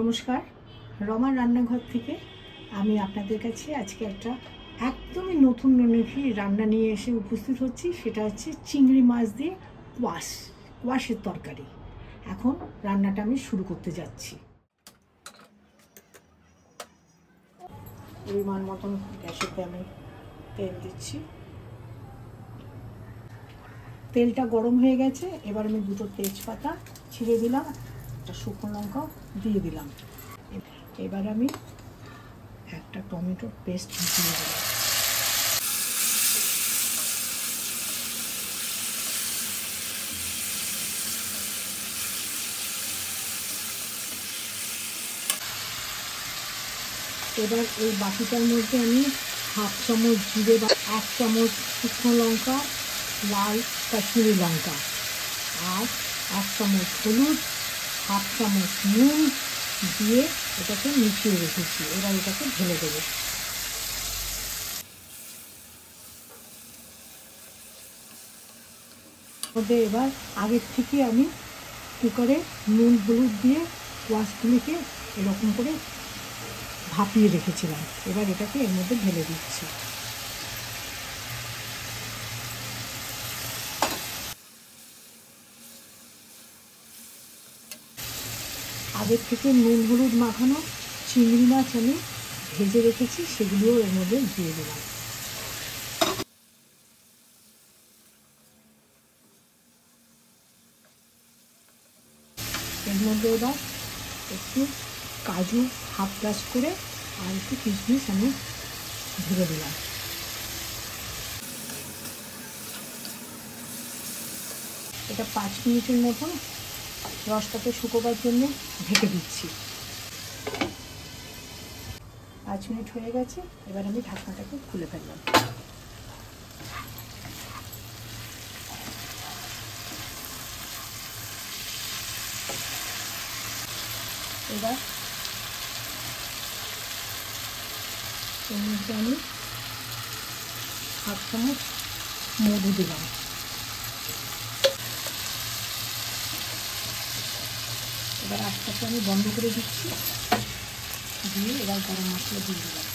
নমস্কার, রমার রান্নাঘর থেকে আমি আপনাদের কাছে আজকে একটা একদমই নতুন রান্না নিয়ে এসে উপস্থিত হচ্ছি। সেটা হচ্ছে চিংড়ি মাছ দিয়ে কোয়াশের তরকারি। এখন রান্নাটা আমি শুরু করতে যাচ্ছি। পরিমাণ মতন গ্যাসেতে আমি তেল দিচ্ছি। তেলটা গরম হয়ে গেছে, এবার আমি দুটো তেজপাতা ছিঁড়ে দিলাম, একটা শুকনো লঙ্কা দিয়ে দিলাম। এবার আমি একটা টমেটোর পেস্ট দিয়ে দিলাম। এবার এই বাটিটার মধ্যে আমি হাফ চামচ জিরে, 1 চামচ শুকনো লঙ্কা, লাল কাশ্মীরি লঙ্কা আর 1 চামচ হলুদ, হাফ চামচ নুন দিয়ে এটাকে মিশিয়ে রেখেছি। এবার এটাকে ঢেলে দেবো। মধ্যে এবার আগের থেকে আমি কুকারে নুন হলুদ দিয়ে কোয়াশগুলিকে এরকম করে ভাপিয়ে রেখেছিলাম। এবার এটাকে এর মধ্যে ঢেলে দিচ্ছি। আগের থেকে নুন হলুদ মাখানো চিংড়ি মাছ আমি ভেজে রেখেছি, সেগুলিও এর মধ্যে দিয়ে দিলাম। এর মধ্যে এবার একটু কাজু হাফ গ্লাস করে আর একটু কিশমিশ আমি ঢেলে দিলাম। এটা 5 মিনিটের মতন রসটাকে শুকোবার জন্য ঢেকে দিচ্ছি। 5 মিনিট হয়ে গেছে, এবার আমি ঢাকনাটাকে খুলে ফেললাম। এবার এর মধ্যে আমি হাফ চামচ মধু দিলাম। এবার আস্তে আমি বন্ধ করে দিচ্ছি, দিয়ে এবার গরম মশলা দিয়ে দিলাম।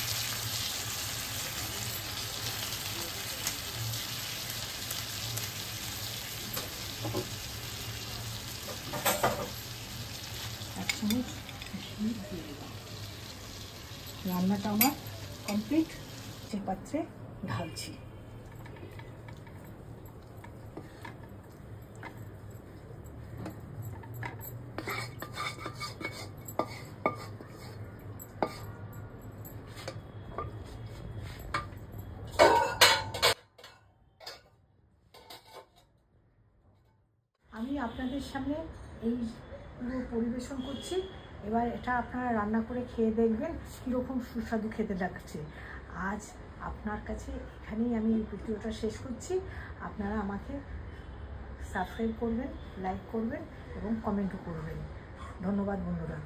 এক চামচ ঘি দিয়ে দিলাম। রান্নাটা আমার কমপ্লিট। যে পাত্রে ঢালছি। আমি আপনাদের সামনে এই পুরো পরিবেশন করছি। এবার এটা আপনারা রান্না করে খেয়ে দেখবেন কীরকম সুস্বাদু খেতে লাগছে। আজ আপনার কাছে এখানেই আমি এই ভিডিওটা শেষ করছি। আপনারা আমাকে সাবস্ক্রাইব করবেন, লাইক করবেন এবং কমেন্টও করবেন। ধন্যবাদ বন্ধুরা।